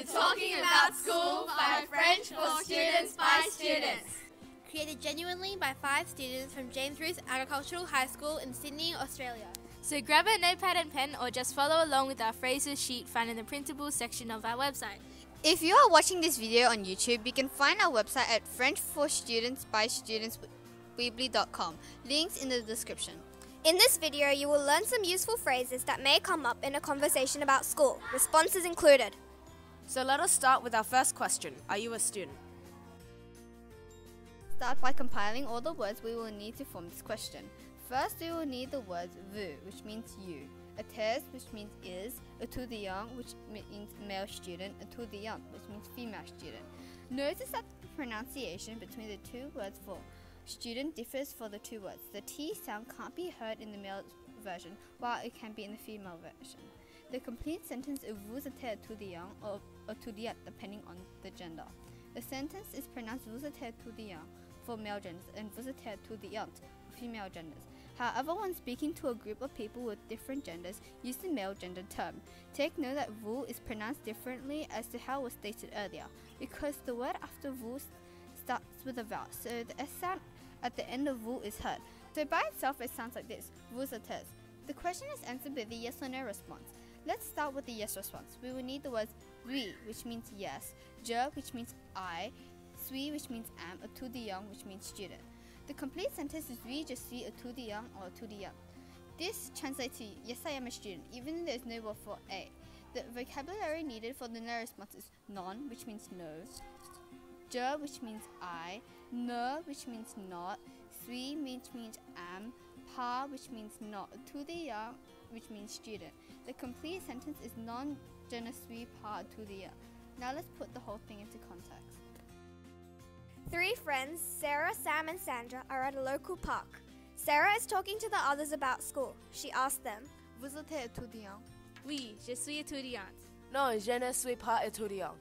to Talking About School by French for Students by Students. Created genuinely by 5 students from James Roos Agricultural High School in Sydney, Australia. So grab a notepad and pen or just follow along with our phrases sheet found in the printable section of our website. If you are watching this video on YouTube, you can find our website at frenchforstudentsbystudentsweebly.com. Links in the description. In this video, you will learn some useful phrases that may come up in a conversation about school, responses included. So let us start with our first question. Are you a student? Start by compiling all the words we will need to form this question. First, we will need the words vous, which means you, étais, which means is, étudiant, which means male student, étudiante, which means female student. Notice that the pronunciation between the two words for student differs for the two words. The T sound can't be heard in the male version, while it can be in the female version. The complete sentence is vous étiez étudiant or étudiante, depending on the gender. The sentence is pronounced vous étiez étudiant for male genders and vous étiez étudiante for female genders. However, when speaking to a group of people with different genders, use the male gender term. Take note that vous is pronounced differently as to how it was stated earlier, because the word after vous starts with a vowel, so the S sound at the end of vous is heard. So by itself it sounds like this, vous étiez. The question is answered with the yes or no response. Let's start with the yes response. We will need the words oui, which means yes, je, which means I, suis, which means am, étudiant, which means student. The complete sentence is oui, je suis étudiant or étudiante. This translates to yes, I am a student, even though there is no word for a. The vocabulary needed for the no response is non, which means no, je, which means I, ne, which means not, suis, which means am, pas, which means not, étudiant, which means student. The complete sentence is non, je ne suis pas étudiant. Now let's put the whole thing into context. 3 friends, Sarah, Sam and Sandra, are at a local park. Sarah is talking to the others about school. She asks them, Vous êtes étudiant? Oui, je suis étudiante. Non, je ne suis pas étudiant.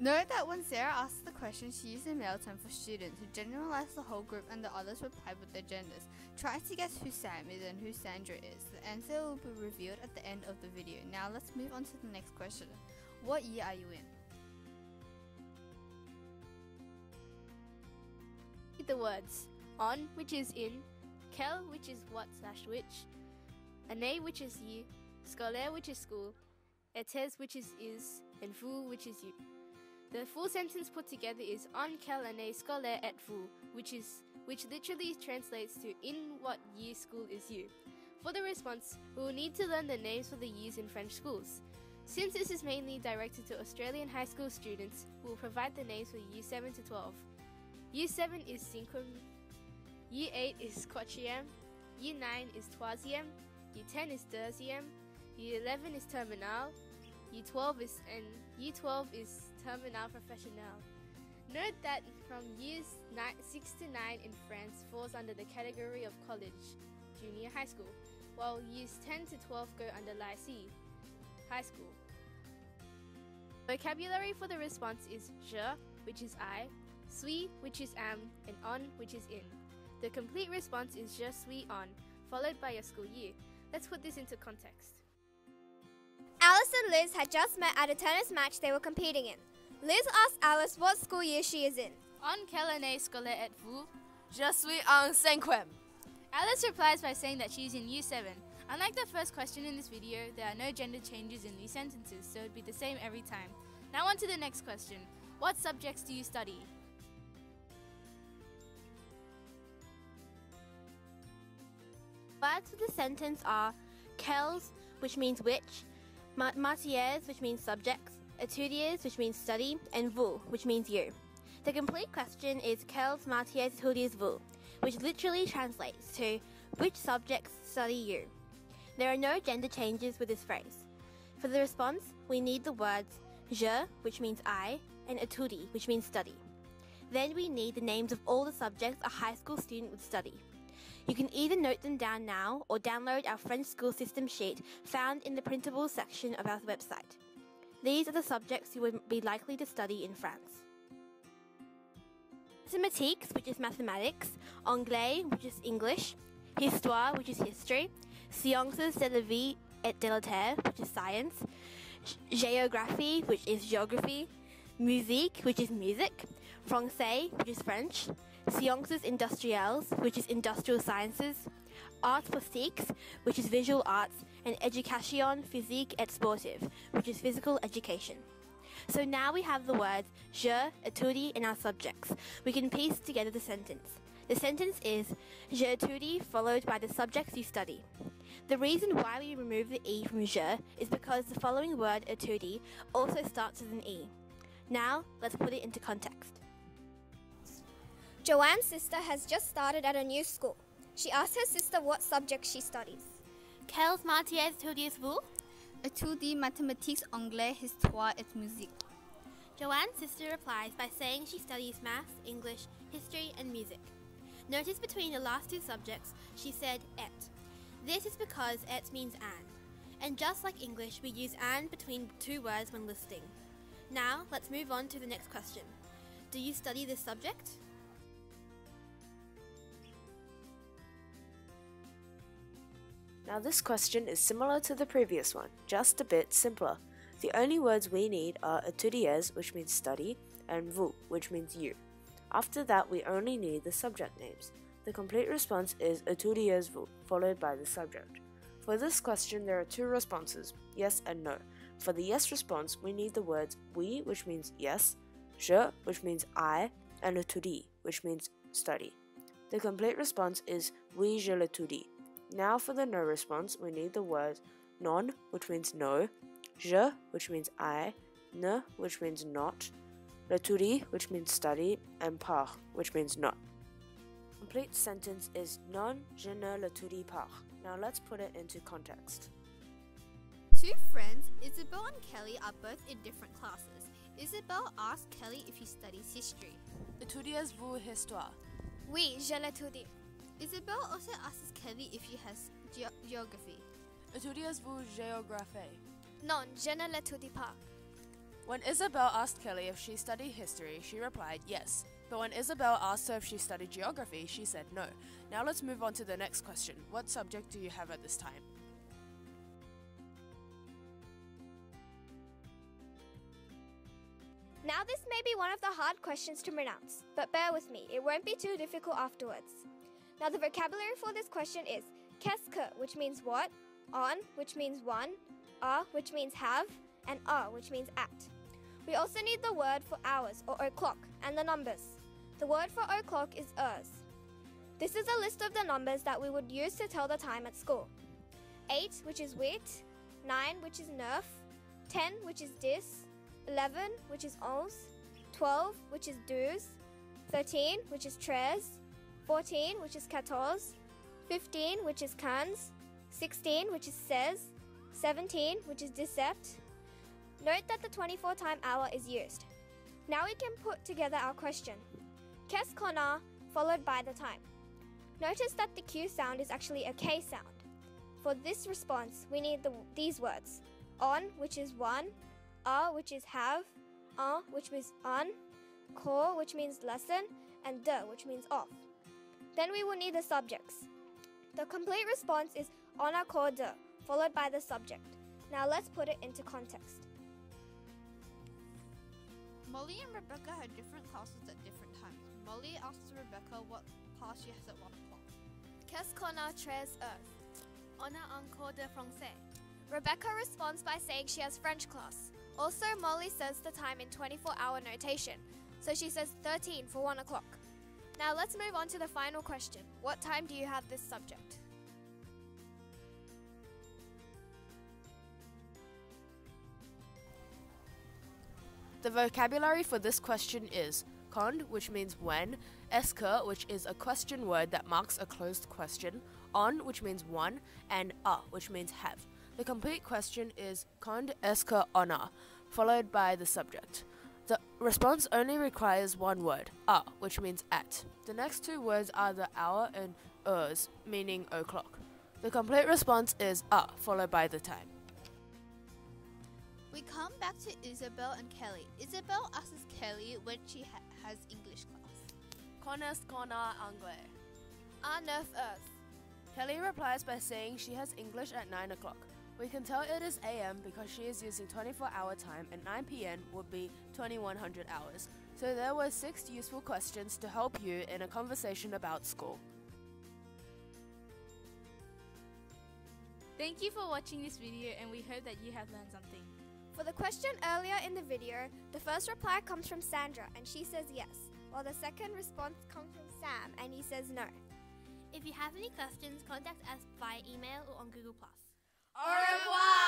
Note that when Sarah asks the question, she used a male term for student to generalize the whole group, and the others replied with their genders. Try to guess who Sam is and who Sandra is. The answer will be revealed at the end of the video. Now let's move on to the next question. What year are you in? The words on, which is in, quel, which is what/which, année, which is year, scolaire, which is school, étais, which is, and vous, which is you. The full sentence put together is en quelle année scolaire êtes-vous, which literally translates to in what year school is you. For the response, we will need to learn the names for the years in French schools. Since this is mainly directed to Australian high school students, we will provide the names for year 7 to 12. Year 7 is cinquième, Year 8 is quatrième, Year 9 is troisième, Year 10 is deuxième, Year 11 is terminale, Year 12 is terminale professionnelle. Note that from years 6 to 9 in France falls under the category of college, junior high school, while years 10 to 12 go under lycée, high school. Vocabulary for the response is je, which is I, suis, which is am, and on, which is in. The complete response is je suis on, followed by your school year. Let's put this into context. Alice and Liz had just met at a tennis match they were competing in. Liz asked Alice what school year she is in. En quelle année scolaire êtes-vous? Je suis en cinquième. Alice replies by saying that she's in Year 7. Unlike the first question in this video, there are no gender changes in these sentences, so it'd be the same every time. Now on to the next question. What subjects do you study? Words for the sentence are quels, which means which, matières, which means subjects, étudiers, which means study, and vous, which means you. The complete question is quels matières étudiez vous, which literally translates to which subjects study you. There are no gender changes with this phrase. For the response, we need the words je, which means I, and étudie, which means study. Then we need the names of all the subjects a high school student would study. You can either note them down now or download our French school system sheet found in the printable section of our website. These are the subjects you would be likely to study in France. Mathématiques, which is mathematics, Anglais, which is English, Histoire, which is history, Sciences de la vie et de la terre, which is science, géographie, which is geography, musique, which is music, français, which is French, sciences industrielles, which is industrial sciences, arts plastiques, which is visual arts, and education physique et sportive, which is physical education. So now we have the words je, étudie, and our subjects. We can piece together the sentence. The sentence is je étudie followed by the subjects you study. The reason why we remove the E from je is because the following word étudie also starts with an E. Now, let's put it into context. Joanne's sister has just started at a new school. She asked her sister what subject she studies. Quelles matières étudiez-vous? Étudie mathématiques, anglais, histoire et musique. Joanne's sister replies by saying she studies maths, English, history, and music. Notice between the last two subjects, she said et. This is because et means and just like English, we use and between two words when listing. Now, let's move on to the next question. Do you study this subject? Now this question is similar to the previous one, just a bit simpler. The only words we need are étudiez, which means study, and vous, which means you. After that, we only need the subject names. The complete response is étudiez-vous, followed by the subject. For this question, there are two responses, yes and no. For the yes response, we need the words oui, which means yes, je, which means I, and étudie, which means study. The complete response is oui, je l'étudie. Now for the no response, we need the words non, which means no, je, which means I, ne, which means not, l'étudie, which means study, and pas, which means not. Complete sentence is non, je ne l'étudie pas. Now let's put it into context. Two friends, Isabel and Kelly, are both in different classes. Isabel asked Kelly if he studies history. Étudiez-vous histoire? Oui, je l'étudie. Isabel also asks Kelly if he has geography. Étudiez-vous géographie? Non, je ne l'étudie pas. When Isabel asked Kelly if she studied history, she replied yes. But when Isabel asked her if she studied geography, she said no. Now let's move on to the next question. What subject do you have at this time? Now this may be one of the hard questions to pronounce, but bear with me, it won't be too difficult afterwards. Now the vocabulary for this question is qu'est-ce que, which means what, on, which means one, which means have, and which means at. We also need the word for hours or o'clock and the numbers. The word for o'clock is heures. This is a list of the numbers that we would use to tell the time at school. 8, which is huit, 9, which is neuf, 10, which is dix, 11, which is onze, 12, which is douze, 13, which is treize, 14, which is quatorze, 15, which is quinze, 16, which is seize, 17, which is dix-sept. Note that the 24-time hour is used. Now we can put together our question. Qu'est-ce qu'on a, followed by the time. Notice that the Q sound is actually a K sound. For this response, we need these words. On, which is one, which is have, which means on, cours, which means lesson, and de, which means off. Then we will need the subjects. The complete response is on a cours de, followed by the subject. Now let's put it into context. Molly and Rebecca had different classes at different times. Molly asks Rebecca what class she has at 1 o'clock. Qu'est-ce qu'on a 13 heures? On a un cours de français. Rebecca responds by saying she has French class. Also, Molly says the time in 24-hour notation, so she says 13 for 1 o'clock. Now let's move on to the final question. What time do you have this subject? The vocabulary for this question is quand, which means when, est-ce que, which is a question word that marks a closed question, on, which means one, and which means have. The complete question is quand est-ce que on a, followed by the subject. The response only requires one word, which means at. The next two words are the hour and heures, meaning o'clock. The complete response is followed by the time. We come back to Isabel and Kelly. Isabel asks Kelly when she has English class. Quand est-ce qu'on a anglais? À 9 heures. Kelly replies by saying she has English at 9 o'clock. We can tell it is AM because she is using 24-hour time and 9 p.m. would be 2100 hours. So there were 6 useful questions to help you in a conversation about school. Thank you for watching this video and we hope that you have learned something. For the question earlier in the video, the first reply comes from Sandra and she says yes, while the second response comes from Sam and he says no. If you have any questions, contact us via email or on Google+. Au revoir!